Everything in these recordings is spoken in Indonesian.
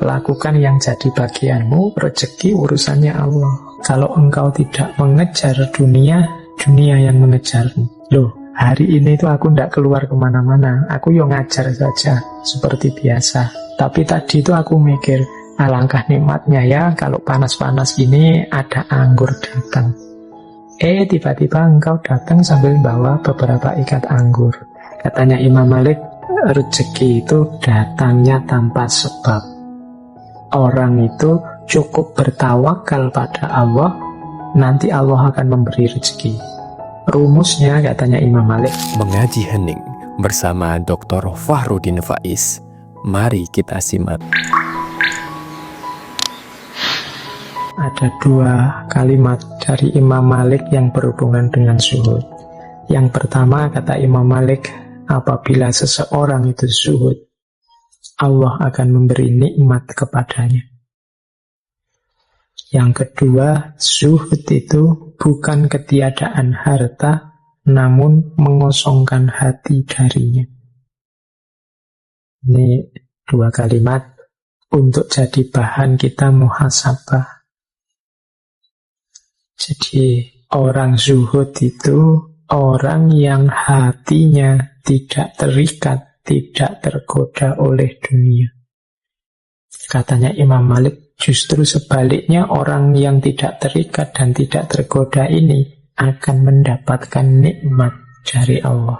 lakukan yang jadi bagianmu, rezeki urusannya Allah. Kalau engkau tidak mengejar dunia, dunia yang mengejarmu. Loh, hari ini itu aku tidak keluar kemana-mana, aku yang ngajar saja, seperti biasa. Tapi tadi itu aku mikir, alangkah nikmatnya ya kalau panas-panas ini ada anggur datang. Tiba-tiba engkau datang sambil bawa beberapa ikat anggur. Katanya Imam Malik, rezeki itu datangnya tanpa sebab. Orang itu cukup bertawakal pada Allah, nanti Allah akan memberi rezeki. Rumusnya, katanya Imam Malik, mengaji hening bersama Dr. Fahrudin Faiz. Mari kita simak. Ada dua kalimat dari Imam Malik yang berhubungan dengan zuhud. Yang pertama, kata Imam Malik, apabila seseorang itu zuhud, Allah akan memberi nikmat kepadanya. Yang kedua, zuhud itu bukan ketiadaan harta, namun mengosongkan hati darinya. Ini dua kalimat untuk jadi bahan kita muhasabah. Jadi orang zuhud itu orang yang hatinya tidak terikat, tidak tergoda oleh dunia. Katanya Imam Malik, justru sebaliknya orang yang tidak terikat dan tidak tergoda ini akan mendapatkan nikmat dari Allah.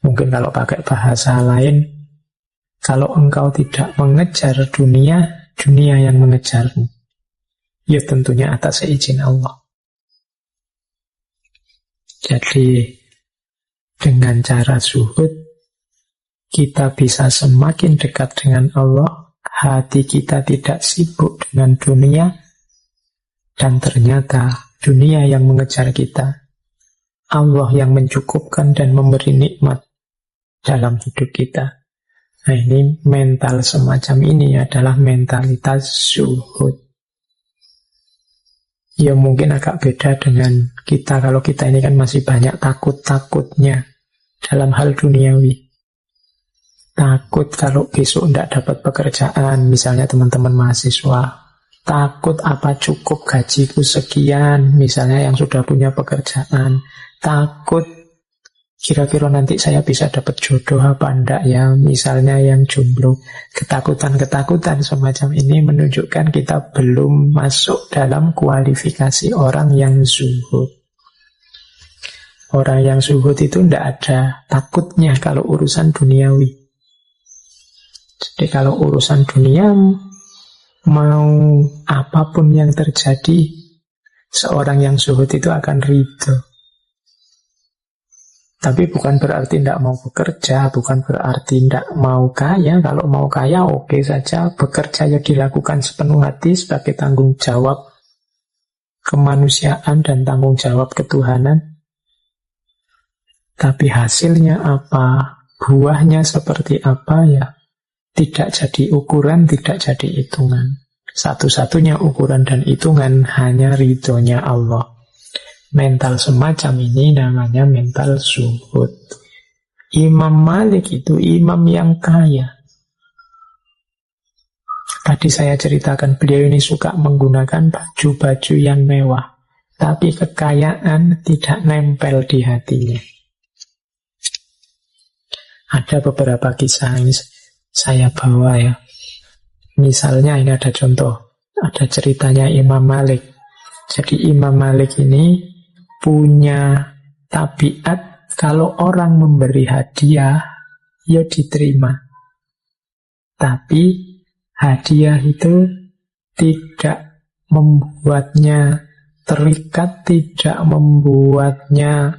Mungkin kalau pakai bahasa lain, kalau engkau tidak mengejar dunia, dunia yang mengejarmu. Ya tentunya atas izin Allah. Jadi dengan cara zuhud, kita bisa semakin dekat dengan Allah, hati kita tidak sibuk dengan dunia, dan ternyata dunia yang mengejar kita, Allah yang mencukupkan dan memberi nikmat dalam hidup kita. Nah ini mental semacam ini adalah mentalitas zuhud. Ya mungkin agak beda dengan kita, kalau kita ini kan masih banyak takut-takutnya dalam hal duniawi. Takut kalau besok tidak dapat pekerjaan, misalnya teman-teman mahasiswa. Takut apa cukup gajiku sekian, misalnya yang sudah punya pekerjaan. Takut kira-kira nanti saya bisa dapat jodoh apa enggak ya, misalnya yang jomblo. Ketakutan-ketakutan semacam ini menunjukkan kita belum masuk dalam kualifikasi orang yang zuhud. Orang yang zuhud itu tidak ada takutnya kalau urusan duniawi. Jadi kalau urusan dunia, mau apapun yang terjadi, seorang yang zuhud itu akan ridho. Tapi bukan berarti tidak mau bekerja, bukan berarti tidak mau kaya. Kalau mau kaya oke saja, bekerja ya dilakukan sepenuh hati sebagai tanggung jawab kemanusiaan dan tanggung jawab ketuhanan. Tapi hasilnya apa, buahnya seperti apa ya, tidak jadi ukuran, tidak jadi hitungan. Satu-satunya ukuran dan hitungan hanya ridhonya Allah. Mental semacam ini namanya mental zuhud. Imam Malik itu imam yang kaya. Tadi saya ceritakan beliau ini suka menggunakan baju-baju yang mewah, tapi kekayaan tidak nempel di hatinya. Ada beberapa kisah ini saya bawa ya. Misalnya ini ada contoh, ada ceritanya Imam Malik. Jadi Imam Malik ini punya tabiat kalau orang memberi hadiah, ya diterima. Tapi hadiah itu tidak membuatnya terikat, tidak membuatnya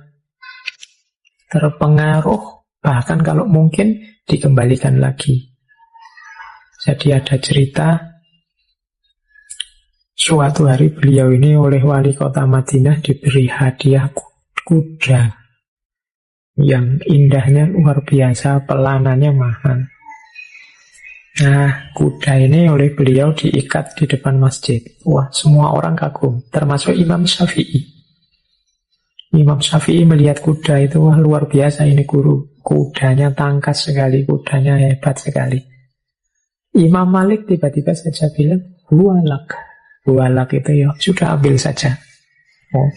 terpengaruh, bahkan kalau mungkin dikembalikan lagi. Jadi ada cerita, suatu hari beliau ini oleh wali kota Madinah diberi hadiah kuda yang indahnya luar biasa, pelanannya mahal. Nah, kuda ini oleh beliau diikat di depan masjid. Wah, semua orang kagum, termasuk Imam Syafi'i. Imam Syafi'i melihat kuda itu, wah luar biasa ini guru. Kudanya tangkas sekali, kudanya hebat sekali. Imam Malik tiba-tiba saja bilang, huwalak. Huwalak itu ya sudah ambil saja. Oh,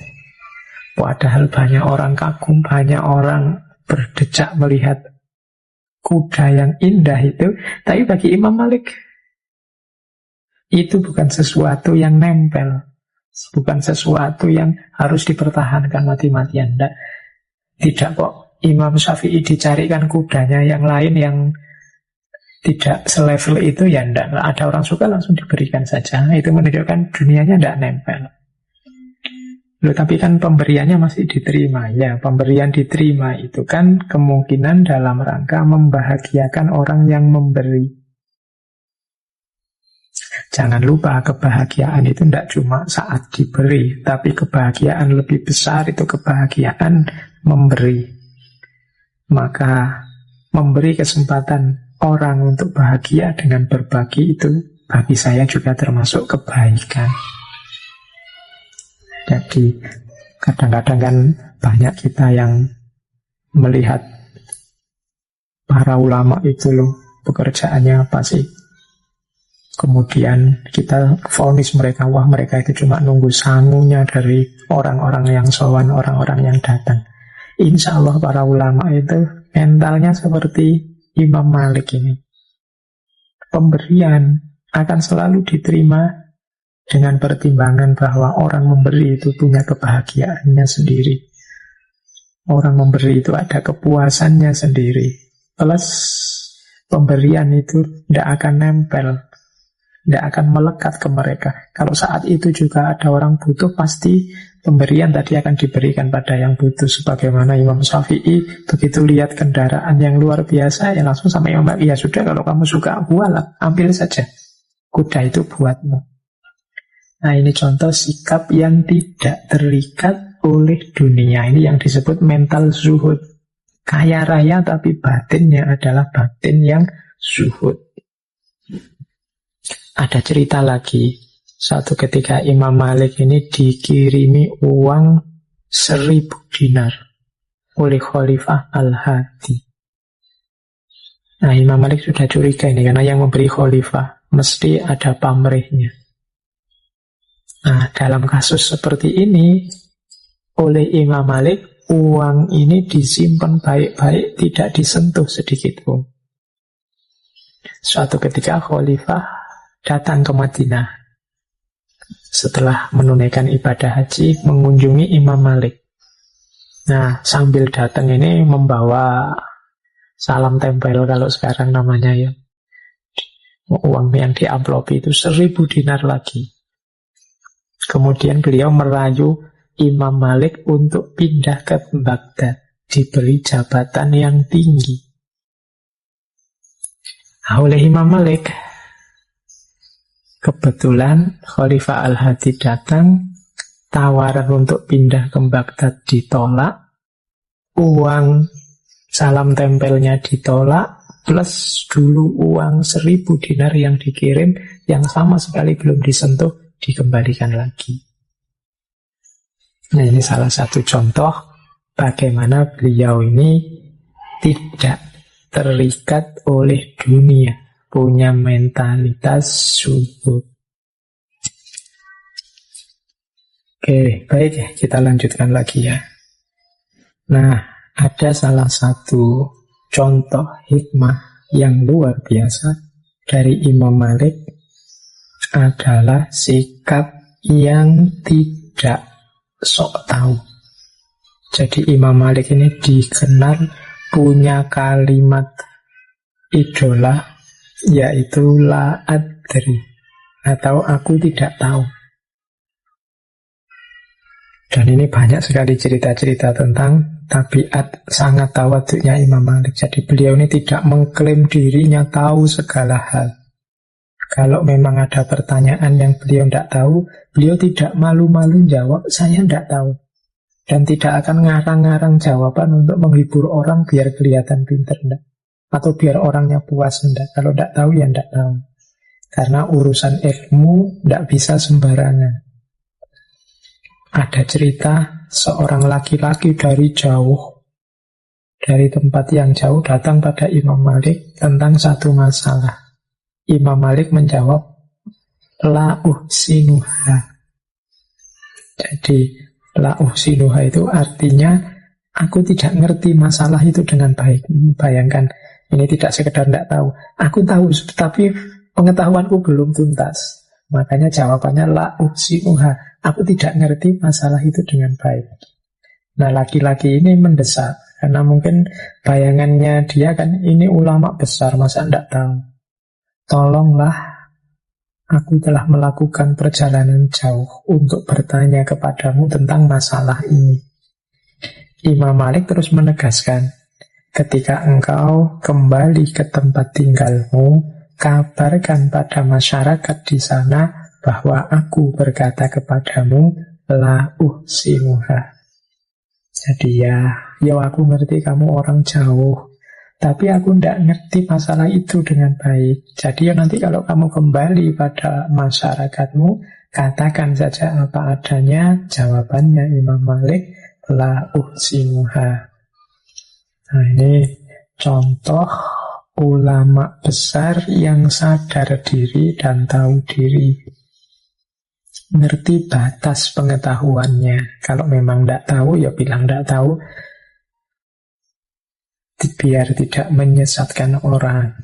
padahal banyak orang kagum, banyak orang berdecak melihat kuda yang indah itu. Tapi bagi Imam Malik, itu bukan sesuatu yang nempel. Bukan sesuatu yang harus dipertahankan mati-matian. Tidak kok. Imam Syafi'i dicarikan kudanya yang lain yang tidak selevel itu, ya enggak. Ada orang suka langsung diberikan saja. Itu menunjukkan dunianya enggak nempel. Loh, tapi kan pemberiannya masih diterima. Ya, pemberian diterima itu kan kemungkinan dalam rangka membahagiakan orang yang memberi. Jangan lupa, kebahagiaan itu tidak cuma saat diberi, tapi kebahagiaan lebih besar itu kebahagiaan memberi. Maka memberi kesempatan orang untuk bahagia dengan berbagi itu bagi saya juga termasuk kebaikan. Jadi kadang-kadang kan banyak kita yang melihat para ulama itu loh, pekerjaannya apa sih? Kemudian kita vonis mereka, wah mereka itu cuma nunggu sangunya dari orang-orang yang sowan, orang-orang yang datang. Insya Allah para ulama itu mentalnya seperti Imam Malik ini. Pemberian akan selalu diterima dengan pertimbangan bahwa orang memberi itu punya kebahagiaannya sendiri. Orang memberi itu ada kepuasannya sendiri. Plus pemberian itu tidak akan nempel, tidak akan melekat ke mereka. Kalau saat itu juga ada orang butuh, pasti pemberian tadi akan diberikan pada yang butuh. Sebagaimana Imam Syafi'i begitu lihat kendaraan yang luar biasa, ya langsung sama Imam Malik, ya sudah kalau kamu suka bualah, ambil saja. Kuda itu buatmu. Nah, ini contoh sikap yang tidak terikat oleh dunia. Ini yang disebut mental zuhud. Kaya raya tapi batinnya adalah batin yang zuhud. Ada cerita lagi. Suatu ketika Imam Malik ini dikirimi uang 1000 dinar oleh Khalifah Al-Hadi. Nah, Imam Malik sudah curiga ini, karena yang memberi Khalifah mesti ada pamrihnya. Nah, dalam kasus seperti ini, oleh Imam Malik, uang ini disimpan baik-baik, tidak disentuh sedikit pun. Suatu ketika Khalifah datang ke Madinah setelah menunaikan ibadah haji, mengunjungi Imam Malik. Nah, sambil datang ini membawa salam tempel kalau sekarang namanya ya. Uang yang diamplopi itu 1000 dinar lagi. Kemudian beliau merayu Imam Malik untuk pindah ke Baghdad, diberi jabatan yang tinggi. Nah, oleh Imam Malik, kebetulan Khalifah Al-Hadi datang, tawaran untuk pindah ke Baghdad ditolak, uang salam tempelnya ditolak, plus dulu uang 1000 dinar yang dikirim, yang sama sekali belum disentuh, dikembalikan lagi. Nah, ini salah satu contoh bagaimana beliau ini tidak terikat oleh dunia, punya mentalitas zuhud. Oke, baik, kita lanjutkan lagi ya. Nah, ada salah satu contoh hikmah yang luar biasa dari Imam Malik adalah sikap yang tidak sok tahu. Jadi Imam Malik ini dikenal punya kalimat idola, yaitu la adri, atau aku tidak tahu. Dan ini banyak sekali cerita-cerita tentang tabiat sangat tawaduknya Imam Malik. Jadi beliau ini tidak mengklaim dirinya tahu segala hal. Kalau memang ada pertanyaan yang beliau tidak tahu, beliau tidak malu-malu jawab, saya tidak tahu. Dan tidak akan ngarang-ngarang jawaban untuk menghibur orang biar kelihatan pintar, enggak. Atau biar orangnya puas, enggak. Kalau tidak tahu, ya tidak tahu. Karena urusan ilmu tidak bisa sembarangan. Ada cerita seorang laki-laki dari jauh, dari tempat yang jauh datang pada Imam Malik tentang satu masalah. Imam Malik menjawab, la uhsinuha. Jadi la uhsinuha itu artinya aku tidak ngerti masalah itu dengan baik. Bayangkan, ini tidak sekedar tidak tahu. Aku tahu, tapi pengetahuanku belum tuntas. Makanya jawabannya la uhsinuha. Aku tidak ngerti masalah itu dengan baik. Nah, laki-laki ini mendesak. Karena mungkin bayangannya dia kan, ini ulama besar, masa tidak tahu. Tolonglah, aku telah melakukan perjalanan jauh untuk bertanya kepadamu tentang masalah ini. Imam Malik terus menegaskan, ketika engkau kembali ke tempat tinggalmu, kabarkan pada masyarakat di sana bahwa aku berkata kepadamu, la uhsinuha. Jadi ya aku ngerti kamu orang jauh, tapi aku tidak ngerti masalah itu dengan baik. Jadi ya nanti kalau kamu kembali pada masyarakatmu, katakan saja apa adanya. Jawabannya Imam Malik, la uhsinuha. Nah, ini contoh ulama besar yang sadar diri dan tahu diri. Ngerti batas pengetahuannya. Kalau memang tidak tahu, ya bilang tidak tahu, biar tidak menyesatkan orang.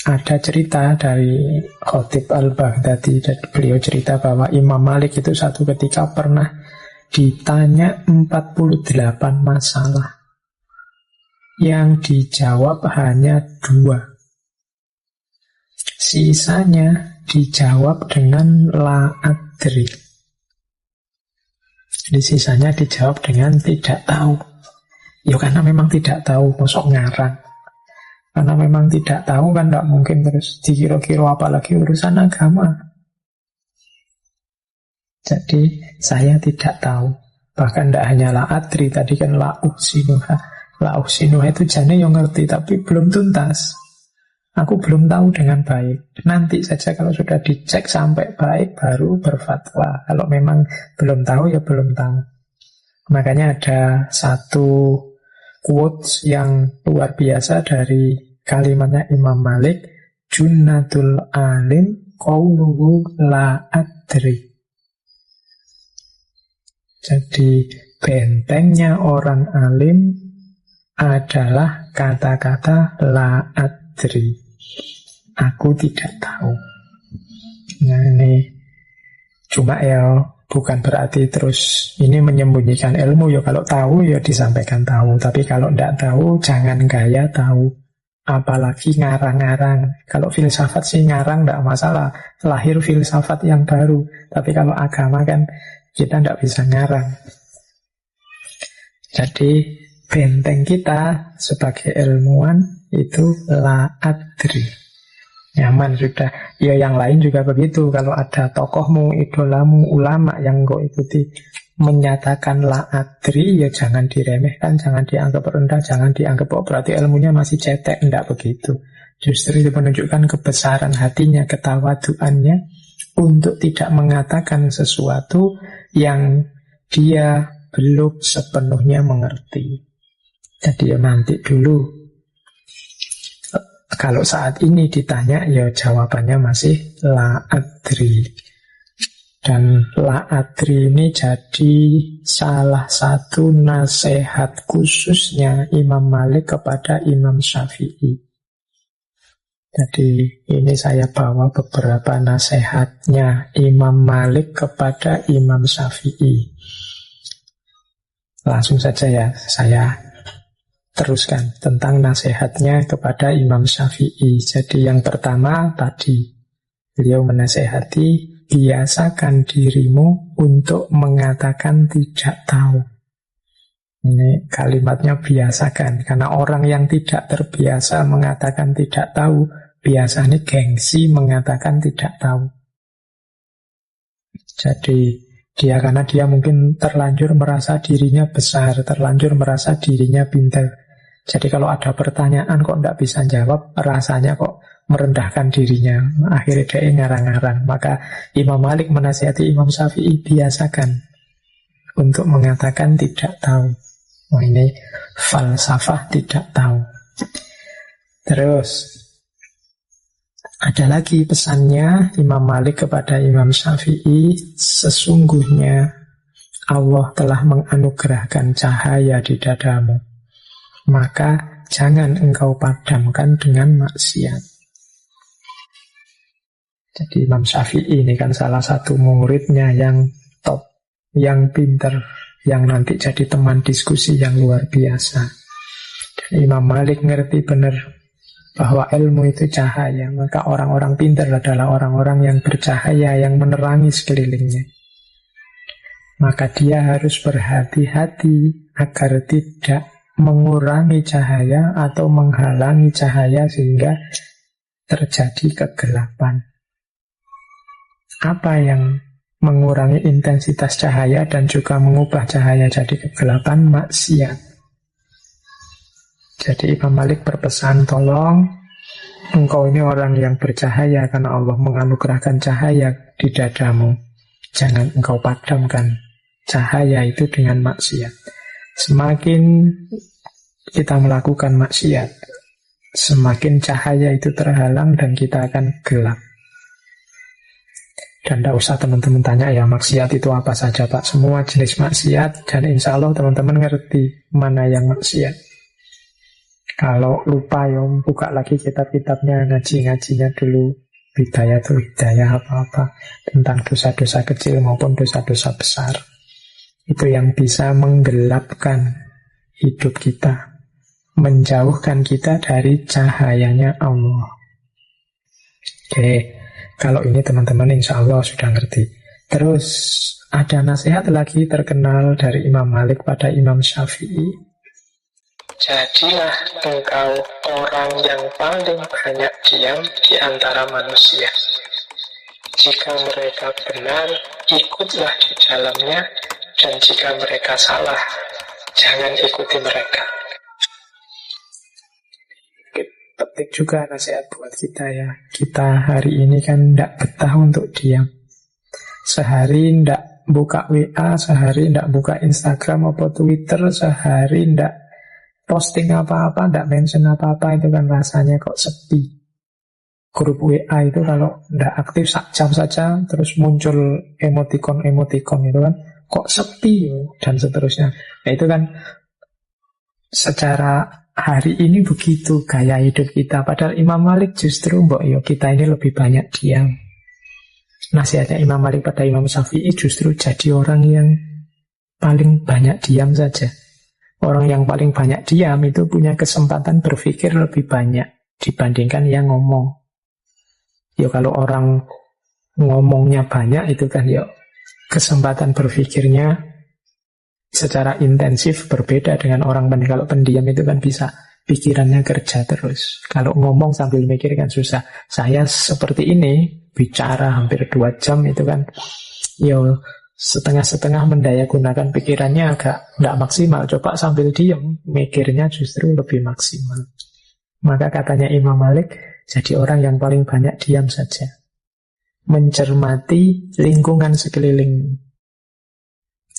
Ada cerita dari Khatib Al-Baghdadi, beliau cerita bahwa Imam Malik itu satu ketika pernah ditanya 48 masalah, yang dijawab hanya 2. Sisanya dijawab dengan la adri. Jadi sisanya dijawab dengan tidak tahu. Ya karena memang tidak tahu, masuk ngarang. Karena memang tidak tahu kan tidak mungkin terus dikira-kira apalagi urusan agama. Jadi saya tidak tahu. Bahkan tidak hanya la adri, tadi kan la uhsinuha. La uhsinuha itu jane yang ngerti tapi belum tuntas. Aku belum tahu dengan baik. Nanti saja kalau sudah dicek sampai baik baru berfatwa. Kalau memang belum tahu ya belum tahu. Makanya ada satu quotes yang luar biasa dari kalimatnya Imam Malik, junnatul alim qauluhu la adri. Jadi bentengnya orang alim adalah kata-kata la adri. Aku tidak tahu. Nah ini cuma ya bukan berarti terus ini menyembunyikan ilmu. Ya kalau tahu ya disampaikan tahu. Tapi kalau tidak tahu jangan gaya tahu. Apalagi ngarang-ngarang. Kalau filsafat sih ngarang tidak masalah. Lahir filsafat yang baru. Tapi kalau agama kan kita tidak bisa ngarang. Jadi benteng kita sebagai ilmuwan itu la adri. Nyaman sudah. Ya yang lain juga begitu. Kalau ada tokohmu, idolamu, ulama yang kau ikuti menyatakan la adri, ya jangan diremehkan, jangan dianggap rendah, jangan dianggap berarti ilmunya masih cetek. Tidak begitu. Justru itu menunjukkan kebesaran hatinya, ketawaduannya untuk tidak mengatakan sesuatu yang dia belum sepenuhnya mengerti. Jadi ya nanti dulu. Kalau saat ini ditanya, ya jawabannya masih la adri. Dan la adri ini jadi salah satu nasihat khususnya Imam Malik kepada Imam Syafi'i. Jadi ini saya bawa beberapa nasihatnya Imam Malik kepada Imam Syafi'i. Langsung saja ya, saya teruskan tentang nasihatnya kepada Imam Syafi'i. Jadi yang pertama tadi, beliau menasehati, biasakan dirimu untuk mengatakan tidak tahu. Ini kalimatnya biasakan, karena orang yang tidak terbiasa mengatakan tidak tahu, biasanya gengsi mengatakan tidak tahu. Jadi karena dia mungkin terlanjur merasa dirinya besar, terlanjur merasa dirinya pintar. Jadi kalau ada pertanyaan kok tidak bisa jawab, rasanya kok merendahkan dirinya. Akhirnya dia ngarang-ngarang. Maka Imam Malik menasihati Imam Syafi'i, biasakan untuk mengatakan tidak tahu. Nah, ini falsafah tidak tahu. Terus Ada lagi pesannya Imam Malik kepada Imam Syafi'i, sesungguhnya Allah telah menganugerahkan cahaya di dadamu, maka jangan engkau padamkan dengan maksiat. Jadi Imam Syafi'i ini kan salah satu muridnya yang top, yang pinter, yang nanti jadi teman diskusi yang luar biasa. Dan Imam Malik ngerti benar bahwa ilmu itu cahaya, maka orang-orang pintar adalah orang-orang yang bercahaya, yang menerangi sekelilingnya. Maka dia harus berhati-hati agar tidak mengurangi cahaya atau menghalangi cahaya sehingga terjadi kegelapan. Apa yang mengurangi intensitas cahaya dan juga mengubah cahaya jadi kegelapan? Maksiat. Jadi Imam Malik berpesan, tolong engkau ini orang yang bercahaya karena Allah menganugerahkan cahaya di dadamu. Jangan engkau padamkan cahaya itu dengan maksiat. Semakin kita melakukan maksiat, semakin cahaya itu terhalang dan kita akan gelap. Dan tidak usah teman-teman tanya ya maksiat itu apa saja Pak. Semua jenis maksiat, dan insya Allah teman-teman ngerti mana yang maksiat. Kalau lupa ya buka lagi kitab-kitabnya, ngaji-ngajinya dulu, Bidayatul Hidayah apa-apa tentang dosa-dosa kecil maupun dosa-dosa besar. Itu yang bisa menggelapkan hidup kita, menjauhkan kita dari cahayanya Allah. Oke, kalau ini teman-teman insya Allah sudah ngerti. Terus ada nasihat lagi terkenal dari Imam Malik pada Imam Syafi'i. Jadilah engkau orang yang paling banyak diam di antara manusia. Jika mereka benar, ikutlah di dalamnya, dan jika mereka salah, jangan ikuti mereka. Penting juga nasihat buat kita ya. Kita hari ini kan tidak betah untuk diam. Sehari tidak buka WA, sehari tidak buka Instagram atau Twitter, sehari tidak posting apa-apa, tidak mention apa-apa, itu kan rasanya kok sepi. Grup WA itu kalau tidak aktif sak jam saja, terus muncul emoticon itu kan kok sepi, dan seterusnya. Nah itu kan secara hari ini begitu gaya hidup kita. Padahal Imam Malik justru kita ini lebih banyak diam. Nasihatnya Imam Malik pada Imam Syafi'i justru jadi orang yang paling banyak diam saja. Orang yang paling banyak diam itu punya kesempatan berpikir lebih banyak dibandingkan yang ngomong. Kalau orang ngomongnya banyak itu kan kesempatan berpikirnya secara intensif berbeda dengan orang pendiam. Kalau pendiam itu kan bisa pikirannya kerja terus. Kalau ngomong sambil mikir kan susah. Saya seperti ini bicara hampir 2 jam itu kan setengah-setengah mendaya gunakan pikirannya agak tidak maksimal. Coba sambil diam, mikirnya justru lebih maksimal. Maka katanya Imam Malik, jadi orang yang paling banyak diam saja. Mencermati lingkungan sekeliling.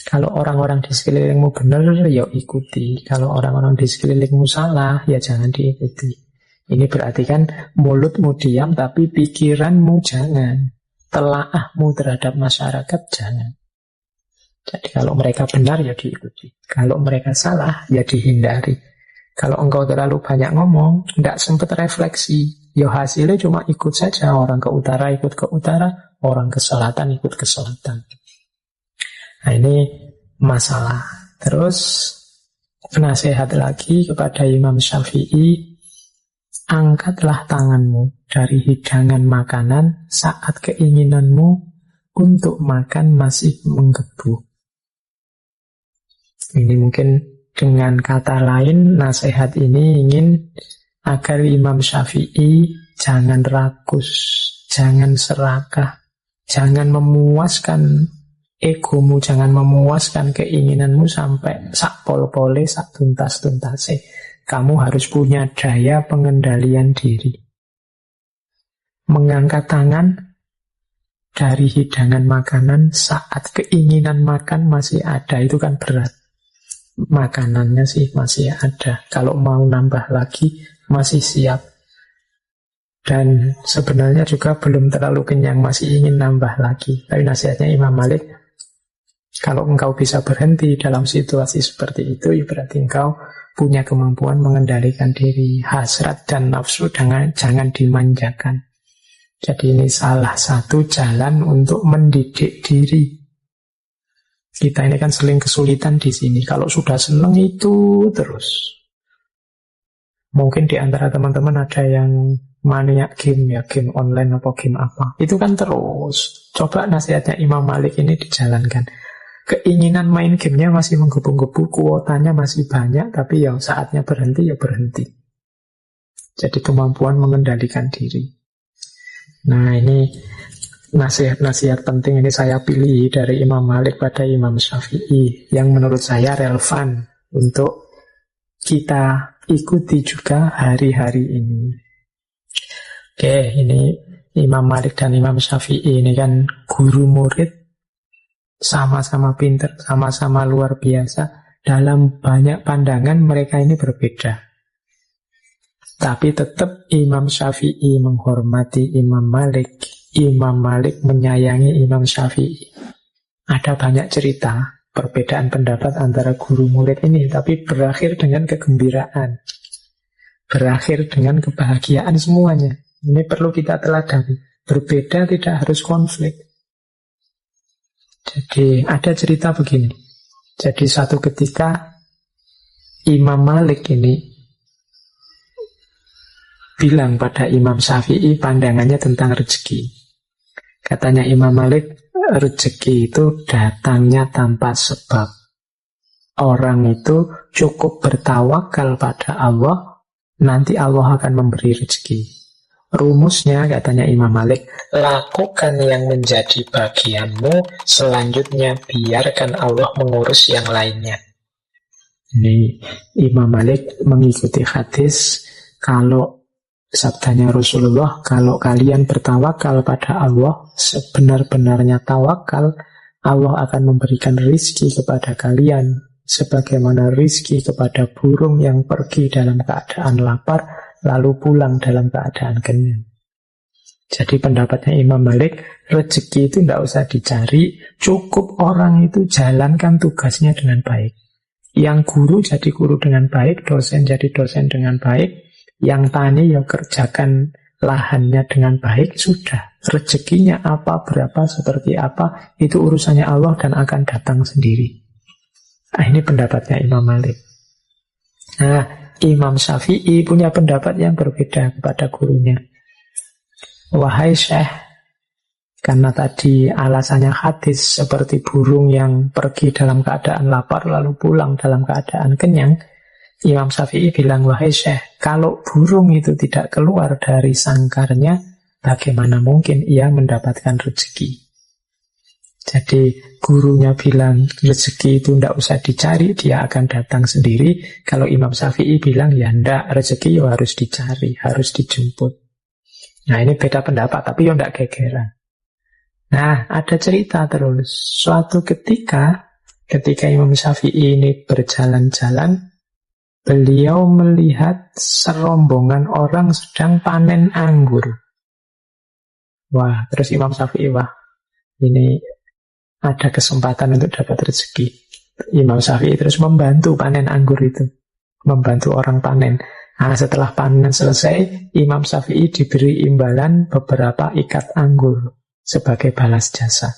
Kalau orang-orang di sekelilingmu benar, ya ikuti. Kalau orang-orang di sekelilingmu salah, ya jangan diikuti. Ini berarti kan mulutmu diam, tapi pikiranmu jangan. Telaahmu terhadap masyarakat jangan. Jadi kalau mereka benar ya diikuti. Kalau mereka salah ya dihindari. Kalau engkau terlalu banyak ngomong, tidak sempat refleksi, ya hasilnya cuma ikut saja. Orang ke utara ikut ke utara, orang ke selatan ikut ke selatan. Nah ini masalah. Terus nasihat lagi kepada Imam Syafi'i, angkatlah tanganmu dari hidangan makanan saat keinginanmu untuk makan masih menggebu. Ini mungkin dengan kata lain, nasihat ini ingin agar Imam Syafi'i jangan rakus, jangan serakah, jangan memuaskan egomu, jangan memuaskan keinginanmu sampai sak pol-pole, sak tuntas-tuntase. Kamu harus punya daya pengendalian diri. Mengangkat tangan dari hidangan makanan saat keinginan makan masih ada, itu kan berat. Makanannya sih masih ada. Kalau mau nambah lagi masih siap. Dan sebenarnya juga belum terlalu kenyang, masih ingin nambah lagi. Tapi nasihatnya Imam Malik, kalau engkau bisa berhenti dalam situasi seperti itu, ya berarti engkau punya kemampuan mengendalikan diri. Hasrat dan nafsu jangan dimanjakan. Jadi ini salah satu jalan untuk mendidik diri. Kita ini kan sering kesulitan di sini. Kalau sudah seneng itu terus. Mungkin di antara teman-teman ada yang maniak game, ya game online atau game apa. Itu kan terus. Coba nasihatnya Imam Malik ini dijalankan. Keinginan main gamenya masih menggebu-gebu, kuotanya masih banyak, tapi ya saatnya berhenti ya berhenti. Jadi kemampuan mengendalikan diri. Nah ini nasihat-nasihat penting ini saya pilih dari Imam Malik pada Imam Syafi'i yang menurut saya relevan untuk kita ikuti juga hari-hari ini. Oke, ini Imam Malik dan Imam Syafi'i ini kan guru murid, sama-sama pintar, sama-sama luar biasa. Dalam banyak pandangan mereka ini berbeda. Tapi tetap Imam Syafi'i menghormati Imam Malik. Imam Malik menyayangi Imam Syafi'i. Ada banyak cerita perbedaan pendapat antara guru murid ini, tapi berakhir dengan kegembiraan. Berakhir dengan kebahagiaan semuanya. Ini perlu kita teladani. Berbeda tidak harus konflik. Jadi ada cerita begini. Jadi suatu ketika Imam Malik ini bilang pada Imam Syafi'i pandangannya tentang rezeki. Katanya Imam Malik, rezeki itu datangnya tanpa sebab. Orang itu cukup bertawakal pada Allah, nanti Allah akan memberi rezeki. Rumusnya, katanya Imam Malik, lakukan yang menjadi bagianmu, selanjutnya biarkan Allah mengurus yang lainnya. Ini Imam Malik mengikuti hadis, kalau sabdanya Rasulullah, kalau kalian bertawakal pada Allah, sebenar-benarnya tawakal, Allah akan memberikan rizki kepada kalian, sebagaimana rizki kepada burung yang pergi dalam keadaan lapar, lalu pulang dalam keadaan kenyang. Jadi pendapatnya Imam Malik, rezeki itu tidak usah dicari, cukup orang itu jalankan tugasnya dengan baik. Yang guru jadi guru dengan baik, dosen jadi dosen dengan baik, yang tani ya kerjakan lahannya dengan baik, sudah. Rezekinya apa, berapa, seperti apa, itu urusannya Allah dan akan datang sendiri. Nah, ini pendapatnya Imam Malik. Nah, Imam Syafi'i punya pendapat yang berbeda kepada gurunya. Wahai Syekh, karena tadi alasannya hadis seperti burung yang pergi dalam keadaan lapar lalu pulang dalam keadaan kenyang, Imam Syafi'i bilang, wahai Syekh, kalau burung itu tidak keluar dari sangkarnya, bagaimana mungkin ia mendapatkan rezeki? Jadi gurunya bilang rezeki itu tidak usah dicari, dia akan datang sendiri. Kalau Imam Syafi'i bilang, ya tidak, rezeki ya harus dicari, harus dijemput. Nah ini beda pendapat, tapi ya tidak gegeran. Nah ada cerita terus. Suatu ketika Imam Syafi'i ini berjalan-jalan, beliau melihat serombongan orang sedang panen anggur. Wah, terus Imam Syafi'i, wah, ini ada kesempatan untuk dapat rezeki. Imam Syafi'i terus membantu panen anggur itu. Membantu orang panen. Nah, setelah panen selesai, Imam Syafi'i diberi imbalan beberapa ikat anggur sebagai balas jasa.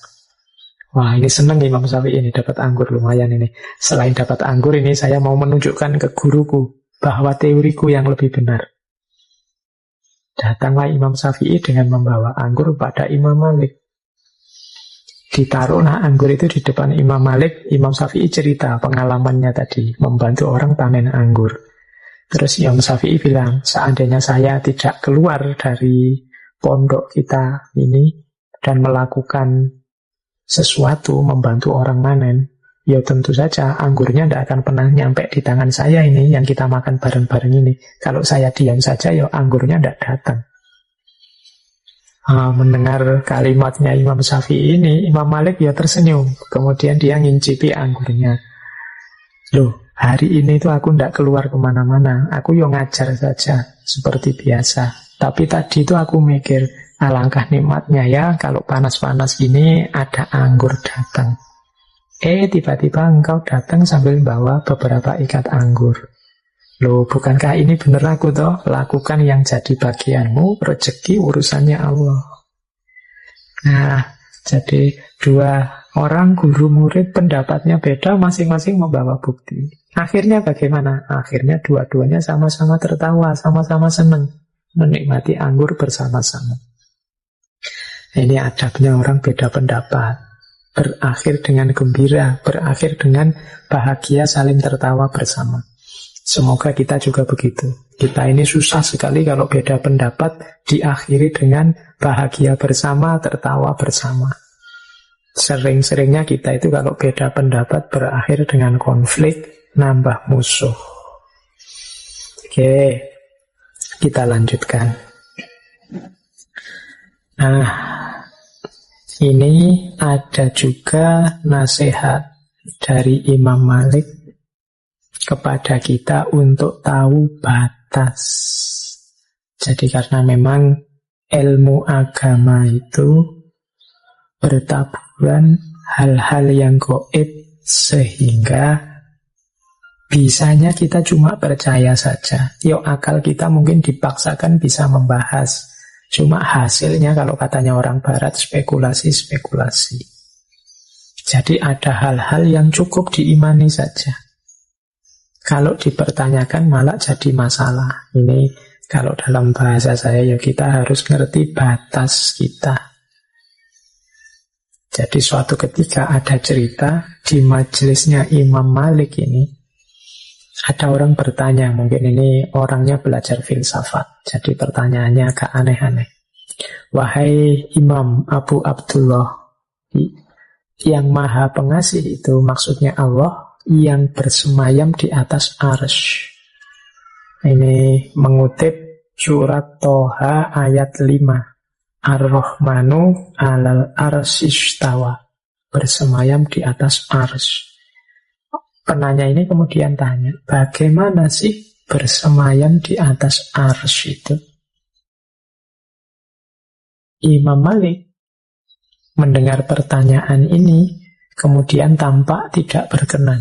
Wah, ini senang Imam Syafi'i ini dapat anggur, lumayan ini. Selain dapat anggur ini, saya mau menunjukkan ke guruku bahwa teoriku yang lebih benar. Datanglah Imam Syafi'i dengan membawa anggur pada Imam Malik. Ditaruhlah anggur itu di depan Imam Malik. Imam Syafi'i cerita pengalamannya tadi, membantu orang panen anggur. Terus Imam Syafi'i bilang, seandainya saya tidak keluar dari pondok kita ini dan melakukan sesuatu, membantu orang panen, ya tentu saja anggurnya tidak akan pernah nyampe di tangan saya ini, yang kita makan bareng-bareng ini. Kalau saya diam saja, ya anggurnya tidak datang. Mendengar kalimatnya Imam Syafi'i ini, Imam Malik ya tersenyum. Kemudian dia ngincipi anggurnya. Loh, hari ini tuh aku tidak keluar kemana-mana. Aku ya ngajar saja, seperti biasa. Tapi tadi itu aku mikir, alangkah nikmatnya ya kalau panas-panas gini ada anggur datang. Tiba-tiba engkau datang sambil bawa beberapa ikat anggur. Loh, bukankah ini bener aku toh? Lakukan yang jadi bagianmu, rezeki urusannya Allah. Nah, jadi dua orang guru murid pendapatnya beda, masing-masing membawa bukti. Akhirnya bagaimana? Akhirnya dua-duanya sama-sama tertawa, sama-sama senang menikmati anggur bersama-sama. Ini adabnya orang beda pendapat. Berakhir dengan gembira, berakhir dengan bahagia saling tertawa bersama. Semoga kita juga begitu. Kita ini susah sekali kalau beda pendapat diakhiri dengan bahagia bersama, tertawa bersama. Sering-seringnya kita itu kalau beda pendapat berakhir dengan konflik, nambah musuh. Oke, kita lanjutkan. Nah, ini ada juga nasihat dari Imam Malik kepada kita untuk tahu batas. Jadi karena memang ilmu agama itu bertaburan hal-hal yang gaib, sehingga bisanya kita cuma percaya saja. Akal kita mungkin dipaksakan bisa membahas, cuma hasilnya kalau katanya orang barat spekulasi-spekulasi. Jadi ada hal-hal yang cukup diimani saja. Kalau dipertanyakan malah jadi masalah. Ini kalau dalam bahasa saya kita harus ngerti batas kita. Jadi suatu ketika ada cerita di majelisnya Imam Malik ini, ada orang bertanya, mungkin ini orangnya belajar filsafat, jadi pertanyaannya agak aneh-aneh. Wahai Imam Abu Abdullah, yang maha pengasih itu maksudnya Allah yang bersemayam di atas arsy. Ini mengutip surat Toha ayat 5. Ar-Rahmanu alal arsyistawa, bersemayam di atas arsy. Penanya ini kemudian tanya, bagaimana sih bersemayam di atas arsy itu? Imam Malik mendengar pertanyaan ini kemudian tampak tidak berkenan.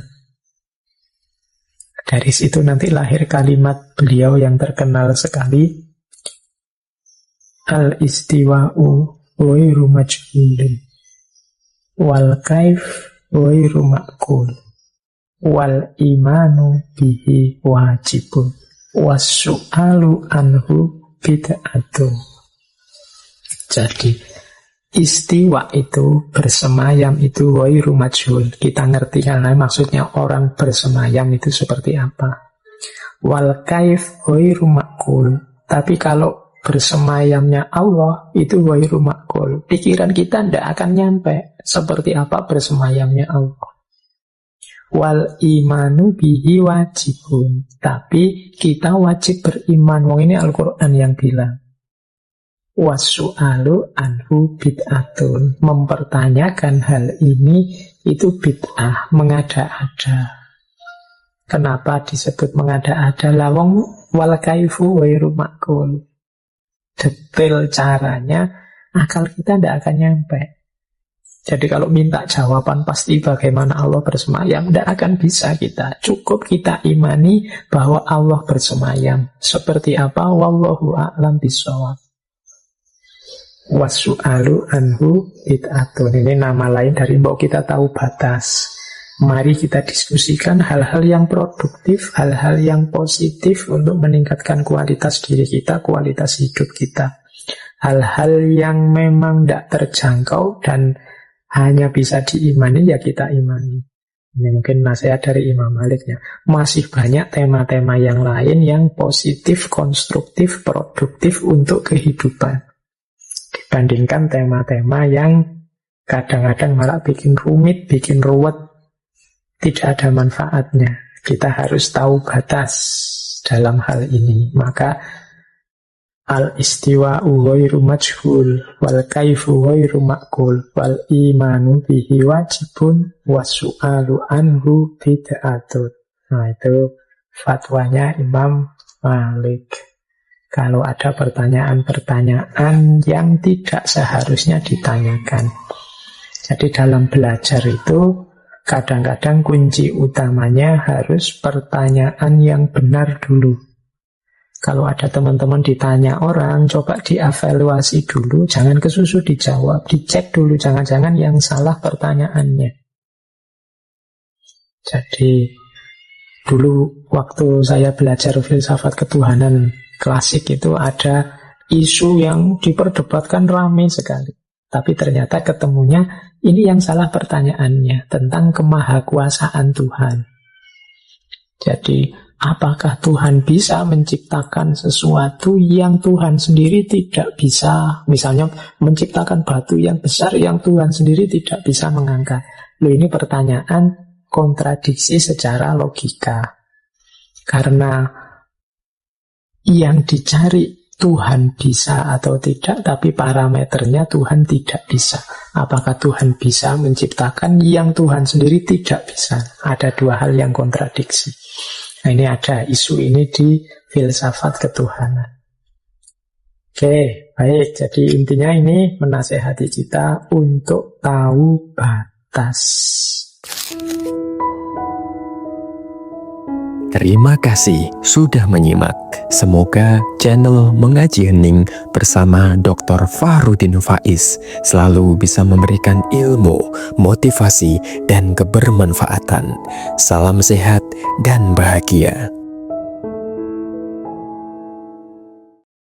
Dari situ nanti lahir kalimat beliau yang terkenal sekali, al-istiwa'u ghairu majhulin wal kaif ghairu ma'qul wal imanu bihi wajibun was-su'alu anhu bid'atun. Jadi istiwa itu, bersemayam itu ghairu majhul. Kita ngerti kan maksudnya orang bersemayam itu seperti apa. Wal kaif ghairu ma'qul. Tapi kalau bersemayamnya Allah itu ghairu ma'qul. Pikiran kita tidak akan nyampe seperti apa bersemayamnya Allah. Wal imanu bihi wajibun. Tapi kita wajib beriman. Wong ini Al-Quran yang bilang. Wasu'alu anhu bid'atun. Mempertanyakan hal ini itu bid'ah, mengada-ada. Kenapa disebut mengada-ada? Lawang wal kaifu ghairu ma'qul. Detail caranya akal kita tidak akan nyampe. Jadi kalau minta jawaban pasti bagaimana Allah bersemayam, tidak akan bisa kita. Cukup kita imani bahwa Allah bersemayam. Seperti apa? Wallahu a'lam bishawab. Wasu'alu anhu bid'atun. Ini nama lain dari bahwa kita tahu batas. Mari kita diskusikan hal-hal yang produktif, hal-hal yang positif untuk meningkatkan kualitas diri kita, kualitas hidup kita. Hal-hal yang memang tidak terjangkau dan hanya bisa diimani, ya kita imani. Ini mungkin nasihat dari Imam Maliknya. Masih banyak tema-tema yang lain yang positif, konstruktif, produktif untuk kehidupan. Dibandingkan tema-tema yang kadang-kadang malah bikin rumit, bikin ruwet, tidak ada manfaatnya. Kita harus tahu batas dalam hal ini. Maka al-istiwa'u ghairu majhul wal kaifu ghairu ma'qul wal imanu bihi wajibun wasu'alu anhu bid'atun. Nah, itu fatwanya Imam Malik. kalau ada pertanyaan-pertanyaan yang tidak seharusnya ditanyakan. Jadi dalam belajar itu kadang-kadang kunci utamanya harus pertanyaan yang benar dulu. Kalau ada teman-teman ditanya orang, coba dievaluasi dulu, jangan kesusu dijawab, dicek dulu, jangan-jangan yang salah pertanyaannya. Jadi dulu waktu saya belajar filsafat ketuhanan klasik itu ada isu yang diperdebatkan ramai sekali. Tapi ternyata ketemunya ini yang salah pertanyaannya tentang kemahakuasaan Tuhan. Jadi apakah Tuhan bisa menciptakan sesuatu yang Tuhan sendiri tidak bisa? Misalnya menciptakan batu yang besar yang Tuhan sendiri tidak bisa mengangkat. Loh, ini pertanyaan kontradiksi secara logika. Karena yang dicari Tuhan bisa atau tidak, tapi parameternya Tuhan tidak bisa. Apakah Tuhan bisa menciptakan yang Tuhan sendiri tidak bisa? Ada dua hal yang kontradiksi. Nah, ini ada isu ini di filsafat ketuhanan. Oke, baik. Jadi intinya ini menasehati kita untuk tahu batas. Terima kasih sudah menyimak. Semoga channel Mengaji Hening bersama Dr. Fahrudin Faiz selalu bisa memberikan ilmu, motivasi, dan kebermanfaatan. Salam sehat dan bahagia.